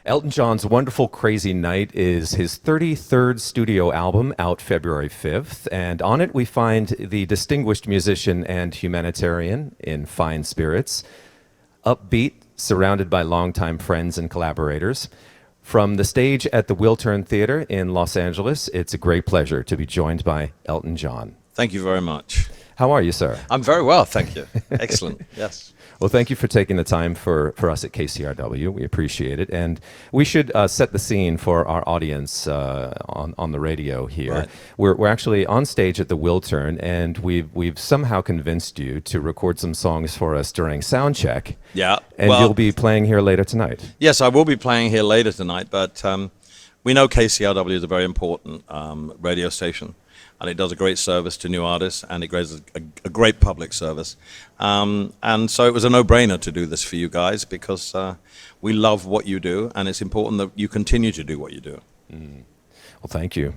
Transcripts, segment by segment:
Elton John's Wonderful Crazy Night is his 33rd studio album, out February 5th, and on it we find the distinguished musician and humanitarian in fine spirits, upbeat, surrounded by longtime friends and collaborators. From the stage at the Wiltern Theater in Los Angeles, it's a great pleasure to be joined by Elton John. Thank you very much. How are you, sir? I'm very well, thank you. Excellent, yes. Well, thank you for taking the time for us at KCRW. We appreciate it. And we should set the scene for our audience on the radio here. Right. We're actually on stage at the Wiltern, and we've somehow convinced you to record some songs for us during sound check. Yeah. And well, you'll be playing here later tonight. Yes, I will be playing here later tonight, but we know KCRW is a very important radio station, and it does a great service to new artists, and it does a great public service. And so it was a no-brainer to do this for you guys, because we love what you do, and it's important that you continue to do what you do. Mm. Well, thank you.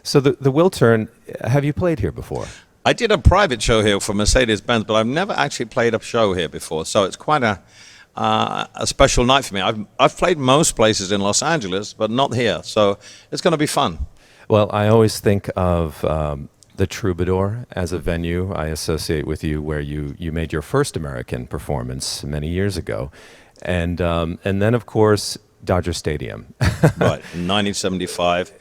So the Wiltern, have you played here before? I did a private show here for Mercedes-Benz, but I've never actually played a show here before, so it's quite a special night for me. I've played most places in Los Angeles, but not here, so it's going to be fun. Well, I always think of the Troubadour as a venue I associate with you, where you made your first American performance many years ago. And then, of course, Dodger Stadium. Right, in 1975.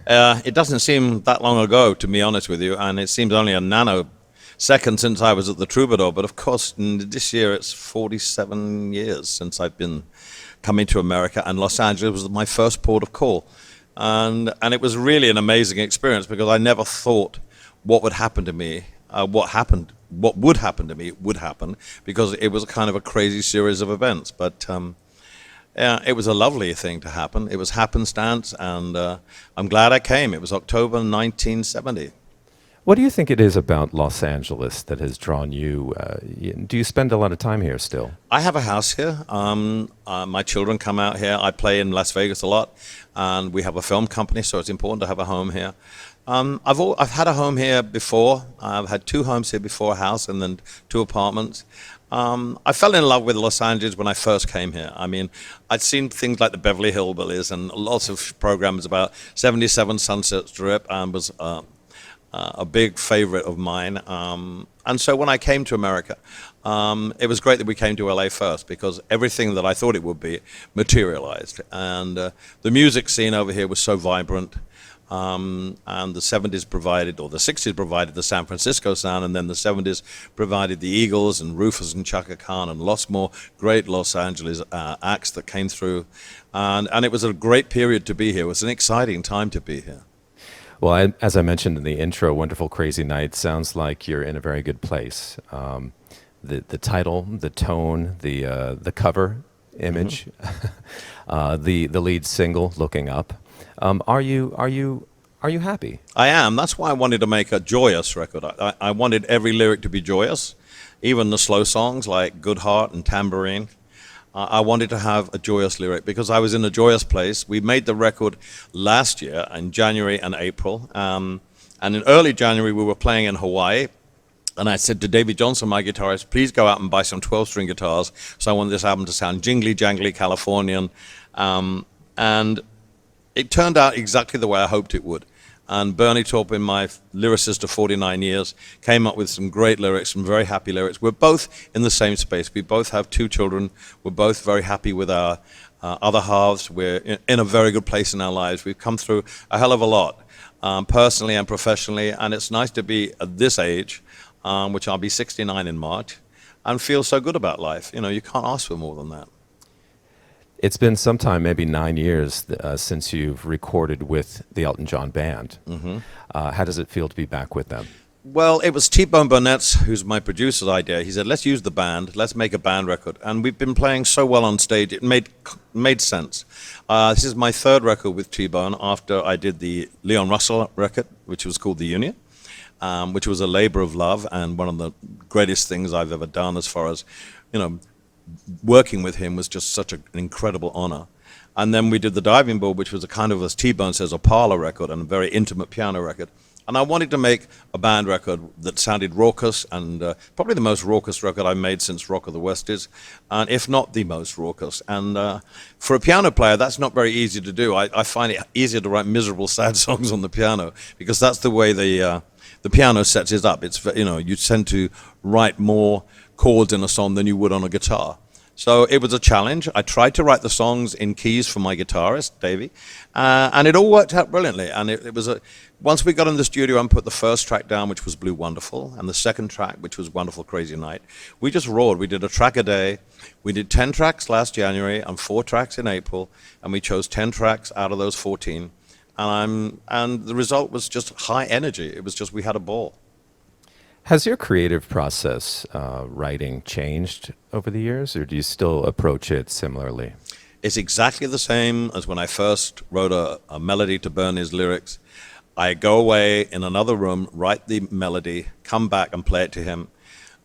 It doesn't seem that long ago, to be honest with you, and it seems only a nanosecond since I was at the Troubadour. But of course, this year it's 47 years since I've been coming to America, and Los Angeles was my first port of call. And it was really an amazing experience, because I never thought what would happen to me, what would happen to me would happen, because it was kind of a crazy series of events. But yeah, it was a lovely thing to happen. It was happenstance, and I'm glad I came. It was October 1970. What do you think it is about Los Angeles that has drawn you? Do you spend a lot of time here still? I have a house here. My children come out here. I play in Las Vegas a lot, and we have a film company, so it's important to have a home here. I've had a home here before. I've had 2 homes here before, a house and then 2 apartments. I fell in love with Los Angeles when I first came here. I mean, I'd seen things like the Beverly Hillbillies and lots of programs about 77 Sunset Strip, and was a big favorite of mine. And so when I came to America, it was great that we came to LA first, because everything that I thought it would be materialized. And the music scene over here was so vibrant. And the 70s provided, or the 60s provided, the San Francisco sound, and then the 70s provided the Eagles and Rufus and Chaka Khan and lots more great Los Angeles acts that came through. And it was a great period to be here. It was an exciting time to be here. Well, as I mentioned in the intro, Wonderful Crazy Night sounds like you're in a very good place. The title, the tone, the cover image, the lead single, Looking Up. Are you happy? I am. That's why I wanted to make a joyous record. I wanted every lyric to be joyous, even the slow songs like Good Heart and Tambourine. I wanted to have a joyous lyric, because I was in a joyous place. We made the record last year in January and April. And in early January, we were playing in Hawaii. And I said to David Johnson, my guitarist, please go out and buy some 12-string guitars. So I wanted this album to sound jingly, jangly, Californian. And it turned out exactly the way I hoped it would. And Bernie Taupin, my lyricist of 49 years, came up with some great lyrics, some very happy lyrics. We're both in the same space. We both have 2 children. We're both very happy with our other halves. We're in a very good place in our lives. We've come through a hell of a lot, personally and professionally. And it's nice to be at this age, which I'll be 69 in March, and feel so good about life. You know, you can't ask for more than that. It's been some time, maybe 9 years, since you've recorded with the Elton John Band. Mm-hmm. How does it feel to be back with them? Well, it was Bone Burnett, who's my producer's idea. He said, let's use the band, let's make a band record. And we've been playing so well on stage, it made sense. This is my 3rd record with T-Bone, after I did the Leon Russell record, which was called The Union, which was a labor of love, and one of the greatest things I've ever done, as far as, you know, working with him was just such an incredible honor. And then we did the Diving Board, which was a kind of, as T-Bone says, a parlor record and a very intimate piano record. And I wanted to make a band record that sounded raucous, and probably the most raucous record I made since Rock of the West is, and if not the most raucous. And for a piano player, that's not very easy to do. I find it easier to write miserable, sad songs on the piano, because that's the way the piano sets it up. It's, you know, you tend to write more chords in a song than you would on a guitar. So it was a challenge. I tried to write the songs in keys for my guitarist, Davey, and it all worked out brilliantly. And it was once we got in the studio and put the first track down, which was Blue Wonderful, and the second track, which was Wonderful Crazy Night, we just roared. We did a track a day. We did 10 tracks last January and 4 tracks in April, and we chose 10 tracks out of those 14. And the result was just high energy. It was just, we had a ball. Has your creative process, writing, changed over the years, or do you still approach it similarly? It's exactly the same as when I first wrote a melody to Bernie's lyrics. I go away in another room, write the melody, come back and play it to him.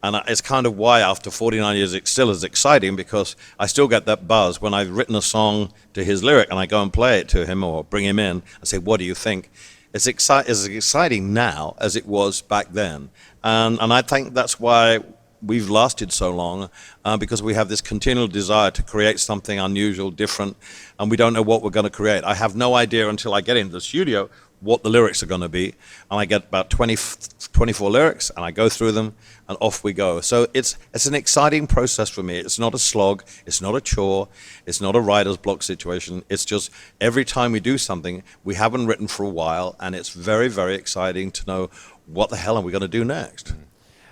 And it's kind of why after 49 years it still is exciting, because I still get that buzz when I've written a song to his lyric and I go and play it to him or bring him in and say, what do you think? It's as exciting now as it was back then. And I think that's why we've lasted so long, because we have this continual desire to create something unusual, different, and we don't know what we're going to create. I have no idea until I get into the studio what the lyrics are going to be, and I get about 24 lyrics, and I go through them, and off we go. So it's an exciting process for me. It's not a slog, it's not a chore, it's not a writer's block situation. It's just every time we do something we haven't written for a while, and it's very, very exciting to know what the hell are we going to do next.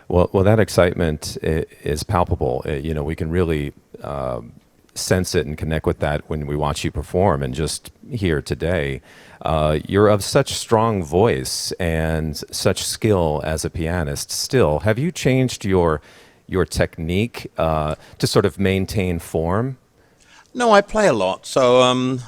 Well, that excitement is palpable. You know, we can really sense it and connect with that when we watch you perform. And just here today, you're of such strong voice and such skill as a pianist. Still, have you changed your technique to sort of maintain form? No, I play a lot. So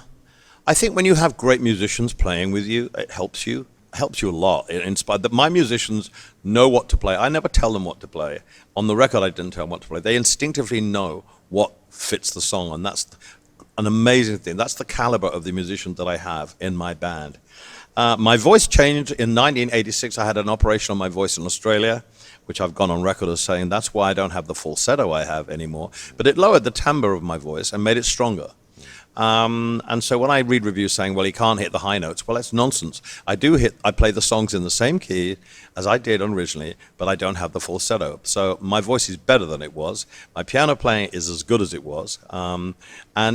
I think when you have great musicians playing with you, it helps you a lot. It inspired that my musicians know what to play. I never tell them what to play. On the record, I didn't tell them what to play. They instinctively know what fits the song, and that's an amazing thing. That's the caliber of the musicians that I have in my band. My voice changed in 1986. I had an operation on my voice in Australia, which I've gone on record as saying that's why I don't have the falsetto I have anymore. But it lowered the timbre of my voice and made it stronger. And so when I read reviews saying, well, he can't hit the high notes, well, that's nonsense. I play the songs in the same key as I did originally, but I don't have the falsetto. So my voice is better than it was. My piano playing is as good as it was. And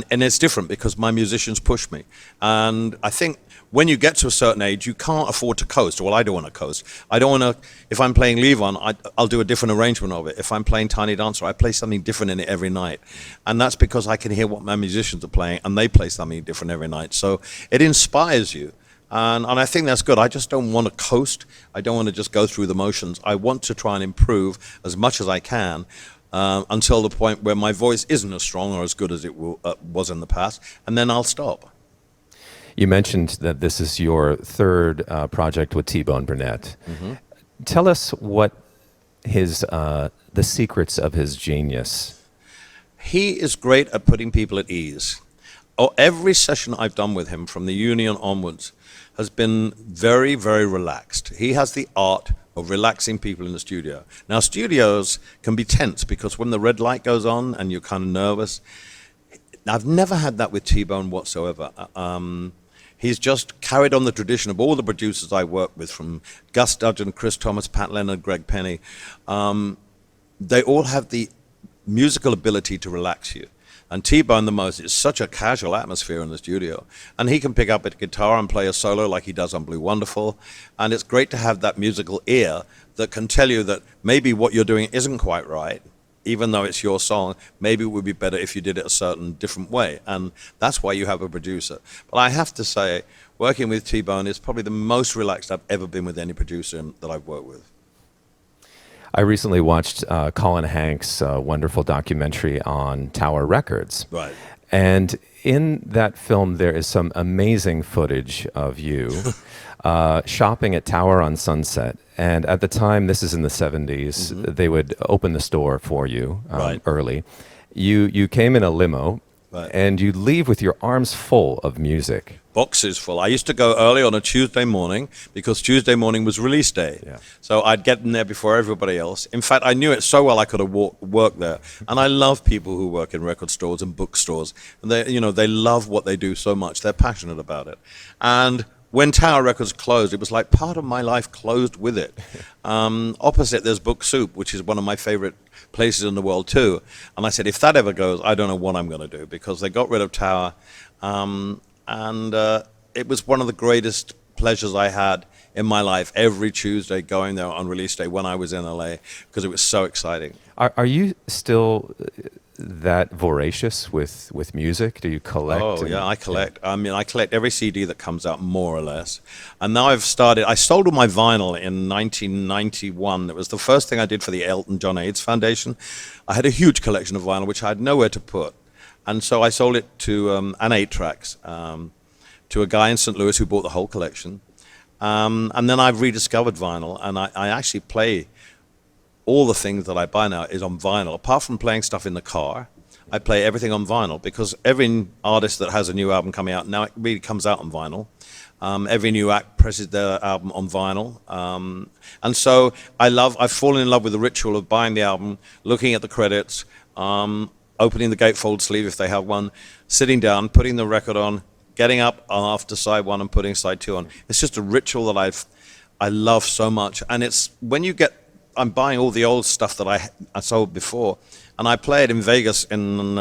it's different because my musicians push me. And I think when you get to a certain age, you can't afford to coast. Well, I don't want to coast. I don't want to, if I'm playing Levon, I'll do a different arrangement of it. If I'm playing Tiny Dancer, I play something different in it every night. And that's because I can hear what my musicians are playing, and they play something different every night. So it inspires you. And I think that's good. I just don't want to coast. I don't want to just go through the motions. I want to try and improve as much as I can until the point where my voice isn't as strong or as good as it was in the past, and then I'll stop. You mentioned that this is your third project with Bone Burnett. Mm-hmm. Tell us what the secrets of his genius. He is great at putting people at ease. Every session I've done with him from the Union onwards has been very, very relaxed. He has the art of relaxing people in the studio. Now, studios can be tense because when the red light goes on and you're kind of nervous, I've never had that with T-Bone whatsoever. He's just carried on the tradition of all the producers I work with, from Gus Dudgeon, Chris Thomas, Pat Leonard, Greg Penny. They all have the musical ability to relax you. And T-Bone the most, it's such a casual atmosphere in the studio. And he can pick up a guitar and play a solo like he does on Blue Wonderful. And it's great to have that musical ear that can tell you that maybe what you're doing isn't quite right. Even though it's your song, maybe it would be better if you did it a certain different way. And that's why you have a producer. But I have to say, working with T-Bone is probably the most relaxed I've ever been with any producer that I've worked with. I recently watched Colin Hanks' wonderful documentary on Tower Records. Right. And in that film, there is some amazing footage of you shopping at Tower on Sunset. And at the time, this is in the 70s, mm-hmm. they would open the store for you right. early. You came in a limo, right. and you leave with your arms full of music. boxes full. I used to go early on a Tuesday morning because Tuesday morning was release day. Yeah. So I'd get in there before everybody else. In fact, I knew it so well I could have worked there. And I love people who work in record stores and bookstores. And they love what they do so much. They're passionate about it. And when Tower Records closed, it was like part of my life closed with it. Opposite, there's Book Soup, which is one of my favorite places in the world too. And I said, if that ever goes, I don't know what I'm going to do, because they got rid of Tower. And it was one of the greatest pleasures I had in my life, every Tuesday going there on release day when I was in LA, because it was so exciting. Are you still that voracious with music? Do you collect? Oh, yeah, I collect. I mean, I collect every CD that comes out, more or less. And now I sold all my vinyl in 1991. It was the first thing I did for the Elton John AIDS Foundation. I had a huge collection of vinyl, which I had nowhere to put. And so I sold it to, and 8 tracks, to a guy in St. Louis who bought the whole collection. And then I've rediscovered vinyl, and I actually play all the things that I buy now is on vinyl. Apart from playing stuff in the car, I play everything on vinyl, because every artist that has a new album coming out, now it really comes out on vinyl. Every new act presses their album on vinyl. And so I've fallen in love with the ritual of buying the album, looking at the credits, opening the gatefold sleeve if they have one, sitting down, putting the record on, getting up after side 1 and putting side 2 on. It's just a ritual that I love so much. And it's when I'm buying all the old stuff that I sold before, and I play it in Vegas, and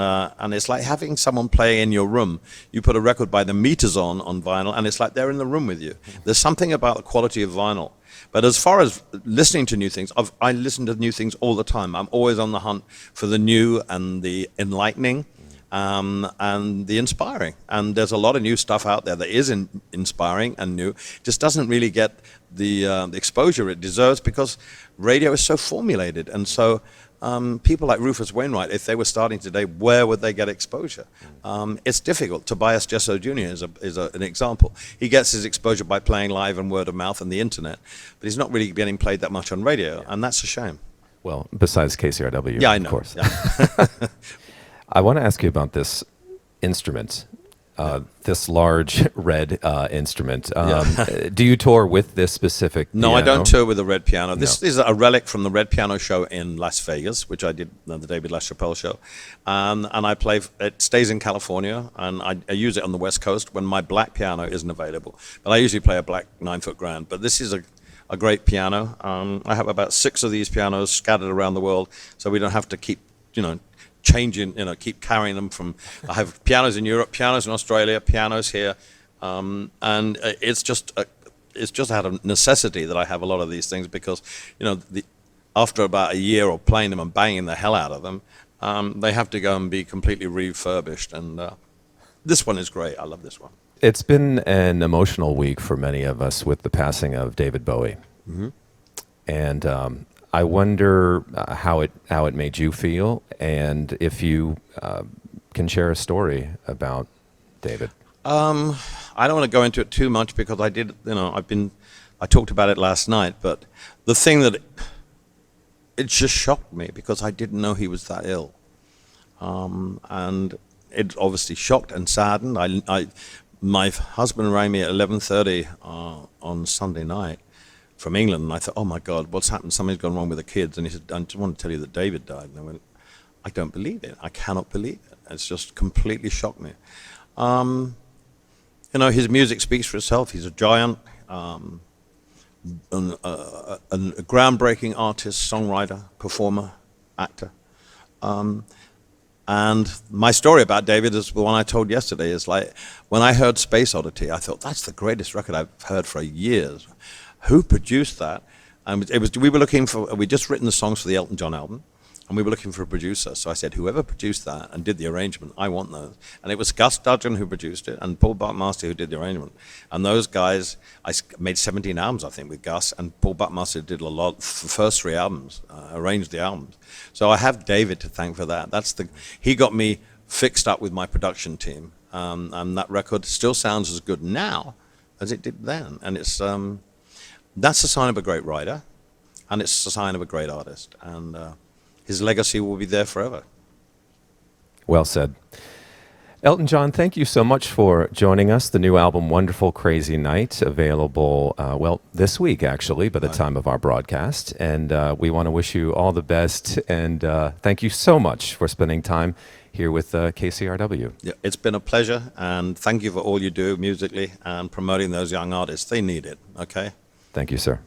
it's like having someone play in your room. You put a record by the meters on vinyl, and it's like they're in the room with you. There's something about the quality of vinyl. But as far as listening to new things, I listen to new things all the time. I'm always on the hunt for the new and the enlightening, and the inspiring. And there's a lot of new stuff out there that is inspiring and new. Just doesn't really get the exposure it deserves, because radio is so formulated. And so people like Rufus Wainwright, if they were starting today, where would they get exposure? It's difficult. Tobias Jesso Jr. is an example. He gets his exposure by playing live and word of mouth and the internet, but he's not really getting played that much on radio, and that's a shame. Well, besides KCRW, yeah, I know. Of course. Yeah. I want to ask you about this instrument, this large red instrument. Do you tour with this specific piano? No, I don't tour with the red piano. This is a relic from the red piano show in Las Vegas, which I did, the David LaChapelle show. And I play, it stays in California, and I use it on the West Coast when my black piano isn't available. But I usually play a black 9-foot grand. But this is a great piano. I have about 6 of these pianos scattered around the world, so we don't have to keep, changing, keep carrying them from. I have pianos in Europe, pianos in Australia, pianos here, and it's just out of necessity that I have a lot of these things, because after about a year of playing them and banging the hell out of them, they have to go and be completely refurbished. And this one is great. I love this one. It's been an emotional week for many of us with the passing of David Bowie, and I wonder how it made you feel, and if you can share a story about David. I don't want to go into it too much, because I talked about it last night, but the thing that it just shocked me, because I didn't know he was that ill, and it obviously shocked and saddened. My husband rang me at 11:30 on Sunday night from England, and I thought, oh my God, what's happened? Something's gone wrong with the kids. And he said, I just want to tell you that David died. And I went, I don't believe it. I cannot believe it. It's just completely shocked me. His music speaks for itself. He's a giant, a groundbreaking artist, songwriter, performer, actor. And my story about David is the one I told yesterday. Is like, when I heard Space Oddity, I thought, that's the greatest record I've heard for years. Who produced that? And we'd just written the songs for the Elton John album, and we were looking for a producer. So I said, whoever produced that and did the arrangement, I want those. And it was Gus Dudgeon who produced it, and Paul Buckmaster who did the arrangement. And those guys, I made 17 albums, I think, with Gus, and Paul Buckmaster did a lot for the first 3 albums, arranged the albums. So I have David to thank for that. He got me fixed up with my production team, and that record still sounds as good now as it did then. And it's that's a sign of a great writer, and it's a sign of a great artist, and his legacy will be there forever. Well said. Elton John, thank you so much for joining us. The new album, Wonderful Crazy Night, available, this week, actually, by the time of our broadcast. And we want to wish you all the best. And thank you so much for spending time here with KCRW. Yeah, it's been a pleasure, and thank you for all you do musically and promoting those young artists. They need it, okay? Thank you, sir.